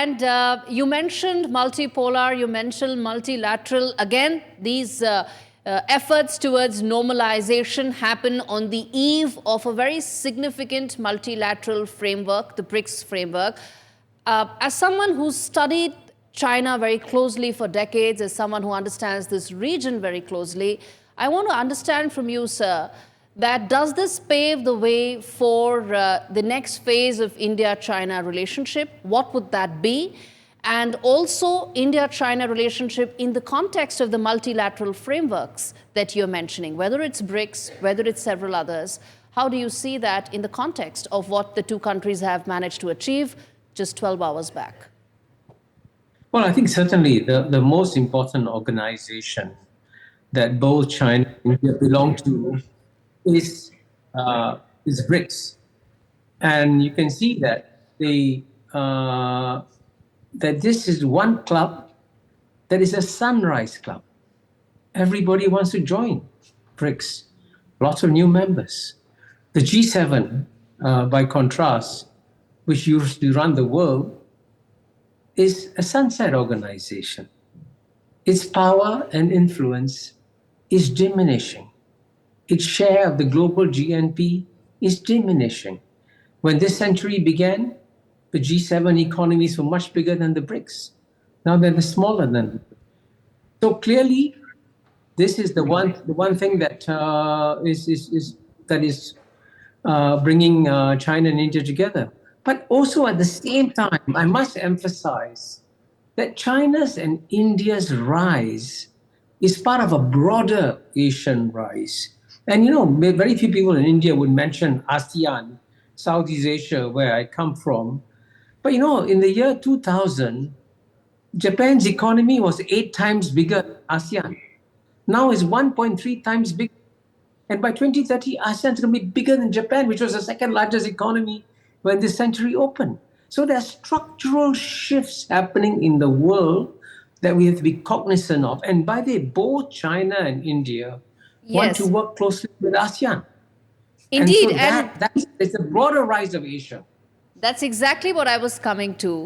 And you mentioned multipolar, you mentioned multilateral. Again, these efforts towards normalization happen on the eve of a very significant multilateral framework, the BRICS framework. As someone who's studied China very closely for decades, as someone who understands this region very closely, I want to understand from you, sir, that does this pave the way for the next phase of India-China relationship? What would that be? And also India-China relationship in the context of the multilateral frameworks that you're mentioning, whether it's BRICS, whether it's several others. How do you see that in the context of what the two countries have managed to achieve just 12 hours back? Well, I think certainly the most important organization that both China and India belong to is BRICS, and you can see that that this is one club that is a sunrise club. Everybody wants to join BRICS. Lots of new members. The G7, by contrast, which used to run the world, is a sunset organization. Its power and influence is diminishing. Its share of the global GNP is diminishing. When this century began, the G7 economies were much bigger than the BRICS. Now they're smaller than. So clearly, this is the one thing that is bringing China and India together. But also at the same time, I must emphasize that China's and India's rise is part of a broader Asian rise. And very few people in India would mention ASEAN, Southeast Asia, where I come from. But in the year 2000, Japan's economy was 8 times bigger than ASEAN. Now it's 1.3 times bigger. And by 2030, ASEAN is going to be bigger than Japan, which was the second largest economy when this century opened. So there are structural shifts happening in the world that we have to be cognizant of. And by the way, both China and India want to work closely with ASEAN. Indeed. And so it's a broader rise of Asia. That's exactly what I was coming to.